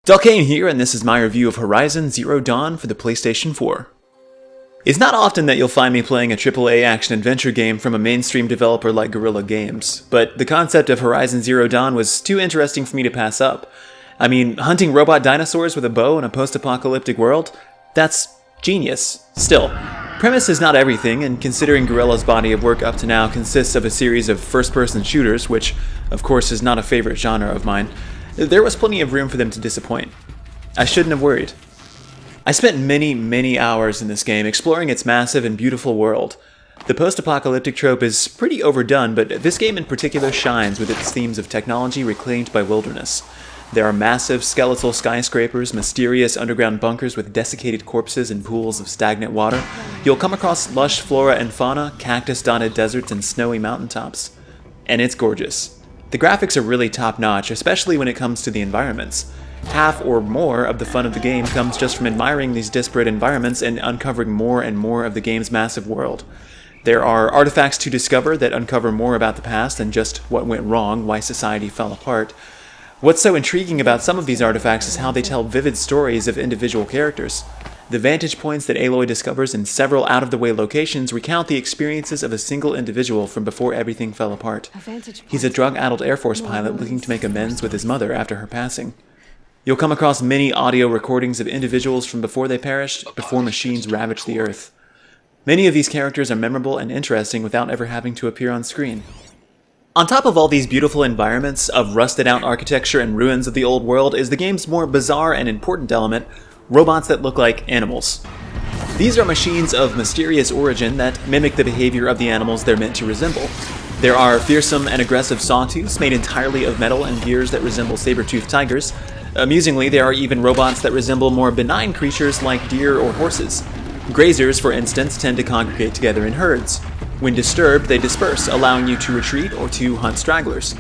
Dalkaen here, and this is my review of Horizon Zero Dawn for the PlayStation 4. It's not often that you'll find me playing a AAA action-adventure game from a mainstream developer like Guerilla Games, but the concept of Horizon Zero Dawn was too interesting for me to pass up. I mean, hunting robot dinosaurs with a bow in a post-apocalyptic world? That's genius. Still, premise is not everything, and considering Guerrilla's body of work up to now consists of a series of first-person shooters, which, of course, is not a favorite genre of mine, there was plenty of room for them to disappoint. I shouldn't have worried. I spent many hours in this game exploring its massive and beautiful world. The post-apocalyptic trope is pretty overdone, but this game in particular shines with its themes of technology reclaimed by wilderness. There are massive skeletal skyscrapers, mysterious underground bunkers with desiccated corpses and pools of stagnant water. You'll come across lush flora and fauna, cactus-dotted deserts, and snowy mountaintops. And it's gorgeous. The graphics are really top-notch, especially when it comes to the environments. Half or more of the fun of the game comes just from admiring these disparate environments and uncovering more and more of the game's massive world. There are artifacts to discover that uncover more about the past than just what went wrong, why society fell apart. What's so intriguing about some of these artifacts is how they tell vivid stories of individual characters. The vantage points that Aloy discovers in several out-of-the-way locations recount the experiences of a single individual from before everything fell apart. He's a drug-addled Air Force pilot looking to make amends with his mother after her passing. You'll come across many audio recordings of individuals from before they perished, before machines ravaged the Earth. Many of these characters are memorable and interesting without ever having to appear on screen. On top of all these beautiful environments of rusted-out architecture and ruins of the old world is the game's more bizarre and important element, robots that look like animals. These are machines of mysterious origin that mimic the behavior of the animals they're meant to resemble. There are fearsome and aggressive sawtooths made entirely of metal and gears that resemble saber-toothed tigers. Amusingly, there are even robots that resemble more benign creatures like deer or horses. Grazers, for instance, tend to congregate together in herds. When disturbed, they disperse, allowing you to retreat or to hunt stragglers.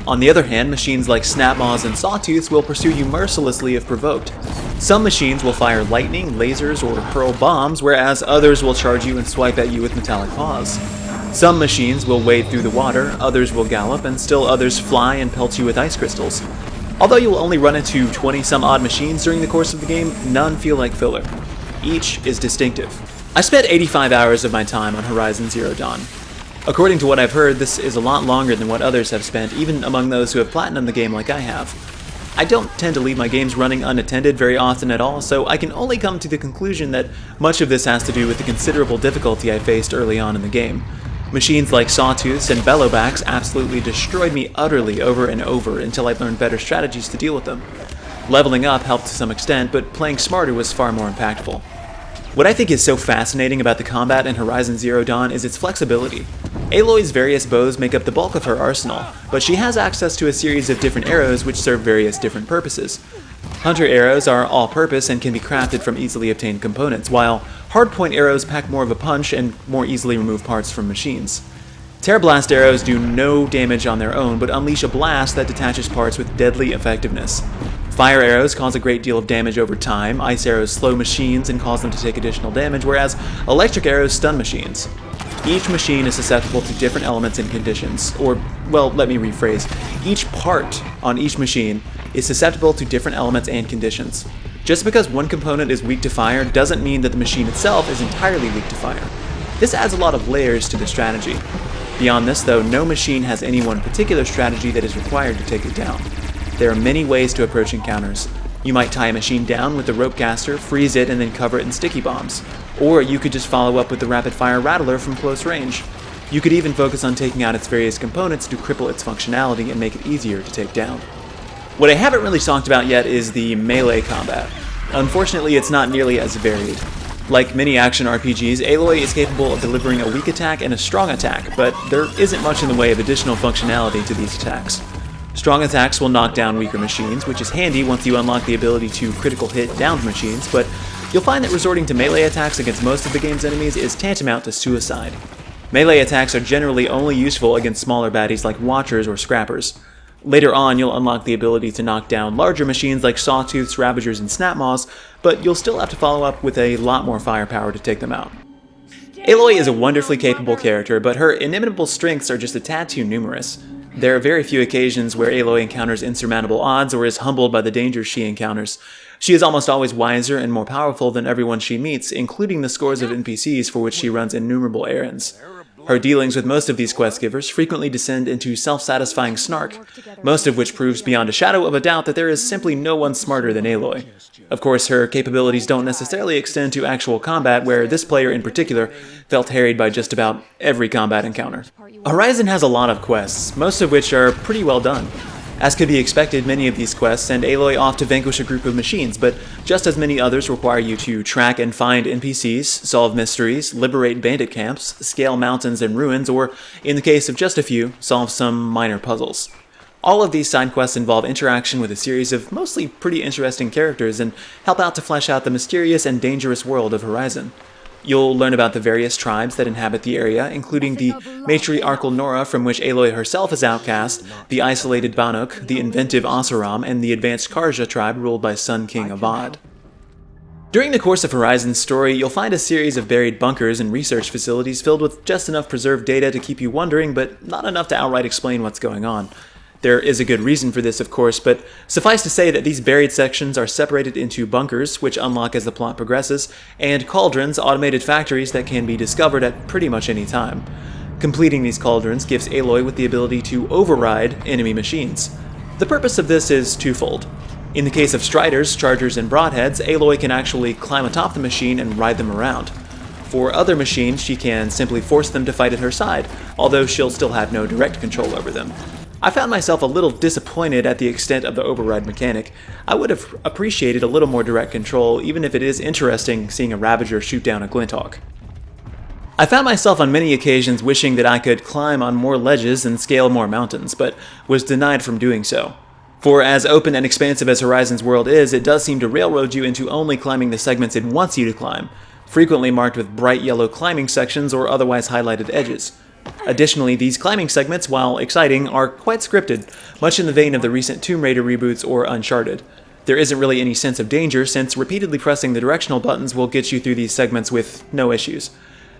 On the other hand, machines like snapmaws and sawtooths will pursue you mercilessly if provoked. Some machines will fire lightning, lasers, or hurl bombs, whereas others will charge you and swipe at you with metallic paws. Some machines will wade through the water, others will gallop, and still others fly and pelt you with ice crystals. Although you will only run into 20-some-odd machines during the course of the game, none feel like filler. Each is distinctive. I spent 85 hours of my time on Horizon Zero Dawn. According to what I've heard, this is a lot longer than what others have spent, even among those who have platinumed the game like I have. I don't tend to leave my games running unattended very often at all, so I can only come to the conclusion that much of this has to do with the considerable difficulty I faced early on in the game. Machines like sawtooths and bellowbacks absolutely destroyed me utterly over and over until I learned better strategies to deal with them. Leveling up helped to some extent, but playing smarter was far more impactful. What I think is so fascinating about the combat in Horizon Zero Dawn is its flexibility. Aloy's various bows make up the bulk of her arsenal, but she has access to a series of different arrows which serve various different purposes. Hunter arrows are all-purpose and can be crafted from easily obtained components, while hardpoint arrows pack more of a punch and more easily remove parts from machines. Terrablast arrows do no damage on their own, but unleash a blast that detaches parts with deadly effectiveness. Fire arrows cause a great deal of damage over time, ice arrows slow machines and cause them to take additional damage, whereas electric arrows stun machines. Each machine is susceptible to different elements and conditions, or, well, let me rephrase. Each part on each machine is susceptible to different elements and conditions. Just because one component is weak to fire doesn't mean that the machine itself is entirely weak to fire. This adds a lot of layers to the strategy. Beyond this, though, no machine has any one particular strategy that is required to take it down. There are many ways to approach encounters. You might tie a machine down with the rope caster, freeze it, and then cover it in sticky bombs. Or you could just follow up with the rapid-fire rattler from close range. You could even focus on taking out its various components to cripple its functionality and make it easier to take down. What I haven't really talked about yet is the melee combat. Unfortunately, it's not nearly as varied. Like many action RPGs, Aloy is capable of delivering a weak attack and a strong attack, but there isn't much in the way of additional functionality to these attacks. Strong attacks will knock down weaker machines, which is handy once you unlock the ability to critical hit downed machines, but you'll find that resorting to melee attacks against most of the game's enemies is tantamount to suicide. Melee attacks are generally only useful against smaller baddies like Watchers or Scrappers. Later on, you'll unlock the ability to knock down larger machines like Sawtooths, Ravagers, and Snapmaws, but you'll still have to follow up with a lot more firepower to take them out. Aloy is a wonderfully capable character, but her inimitable strengths are just a tad too numerous. There are very few occasions where Aloy encounters insurmountable odds or is humbled by the dangers she encounters. She is almost always wiser and more powerful than everyone she meets, including the scores of NPCs for which she runs innumerable errands. Her dealings with most of these quest givers frequently descend into self-satisfying snark, most of which proves beyond a shadow of a doubt that there is simply no one smarter than Aloy. Of course, her capabilities don't necessarily extend to actual combat, where this player in particular felt harried by just about every combat encounter. Horizon has a lot of quests, most of which are pretty well done. As could be expected, many of these quests send Aloy off to vanquish a group of machines, but just as many others require you to track and find NPCs, solve mysteries, liberate bandit camps, scale mountains and ruins, or, in the case of just a few, solve some minor puzzles. All of these side quests involve interaction with a series of mostly pretty interesting characters and help out to flesh out the mysterious and dangerous world of Horizon. You'll learn about the various tribes that inhabit the area, including the matriarchal Nora, from which Aloy herself is outcast, the isolated Banuk, the inventive Oseram, and the advanced Karja tribe ruled by Sun King Avad. During the course of Horizon's story, you'll find a series of buried bunkers and research facilities filled with just enough preserved data to keep you wondering, but not enough to outright explain what's going on. There is a good reason for this, of course, but suffice to say that these buried sections are separated into bunkers, which unlock as the plot progresses, and cauldrons, automated factories that can be discovered at pretty much any time. Completing these cauldrons gives Aloy with the ability to override enemy machines. The purpose of this is twofold. In the case of Striders, Chargers, and Broadheads, Aloy can actually climb atop the machine and ride them around. For other machines, she can simply force them to fight at her side, although she'll still have no direct control over them. I found myself a little disappointed at the extent of the override mechanic. I would have appreciated a little more direct control, even if it is interesting seeing a Ravager shoot down a Glinthawk. I found myself on many occasions wishing that I could climb on more ledges and scale more mountains, but was denied from doing so. For as open and expansive as Horizon's world is, it does seem to railroad you into only climbing the segments it wants you to climb, frequently marked with bright yellow climbing sections or otherwise highlighted edges. Additionally, these climbing segments, while exciting, are quite scripted, much in the vein of the recent Tomb Raider reboots or Uncharted. There isn't really any sense of danger, since repeatedly pressing the directional buttons will get you through these segments with no issues.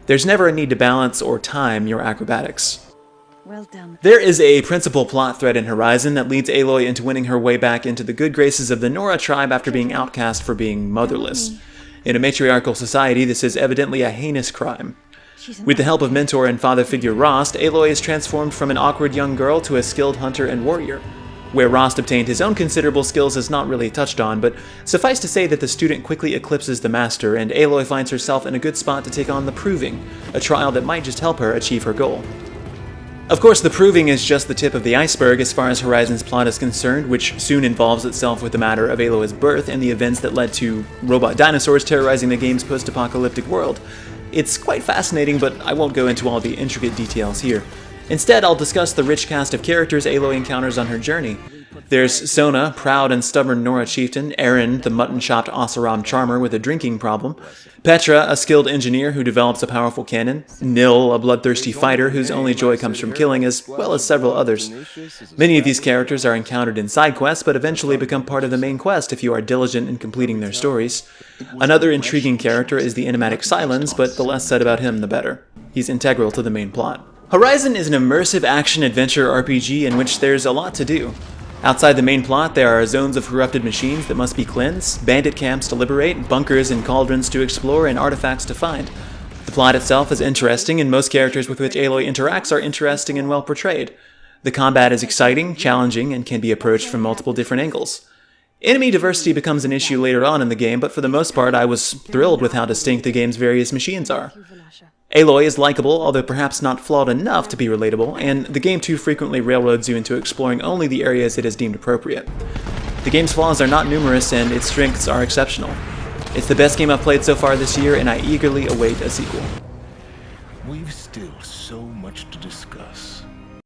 There's never a need to balance or time your acrobatics. Well done. There is a principal plot thread in Horizon that leads Aloy into winning her way back into the good graces of the Nora tribe after being outcast for being motherless. In a matriarchal society, this is evidently a heinous crime. With the help of mentor and father figure Rost, Aloy is transformed from an awkward young girl to a skilled hunter and warrior. Where Rost obtained his own considerable skills is not really touched on, but suffice to say that the student quickly eclipses the master, and Aloy finds herself in a good spot to take on the Proving, a trial that might just help her achieve her goal. Of course, the Proving is just the tip of the iceberg as far as Horizon's plot is concerned, which soon involves itself with the matter of Aloy's birth and the events that led to robot dinosaurs terrorizing the game's post-apocalyptic world. It's quite fascinating, but I won't go into all the intricate details here. Instead, I'll discuss the rich cast of characters Aloy encounters on her journey. There's Sona, proud and stubborn Nora chieftain, Aaron, the mutton-chopped Oseram charmer with a drinking problem, Petra, a skilled engineer who develops a powerful cannon, Nil, a bloodthirsty fighter whose only joy comes from killing, as well as several others. Many of these characters are encountered in side quests, but eventually become part of the main quest if you are diligent in completing their stories. Another intriguing character is the enigmatic Silence, but the less said about him, the better. He's integral to the main plot. Horizon is an immersive action-adventure RPG in which there's a lot to do. Outside the main plot, there are zones of corrupted machines that must be cleansed, bandit camps to liberate, bunkers and cauldrons to explore, and artifacts to find. The plot itself is interesting, and most characters with which Aloy interacts are interesting and well portrayed. The combat is exciting, challenging, and can be approached from multiple different angles. Enemy diversity becomes an issue later on in the game, but for the most part I was thrilled with how distinct the game's various machines are. Aloy is likable, although perhaps not flawed enough to be relatable, and the game too frequently railroads you into exploring only the areas it has deemed appropriate. The game's flaws are not numerous, and its strengths are exceptional. It's the best game I've played so far this year, and I eagerly await a sequel. We've still so much to discuss.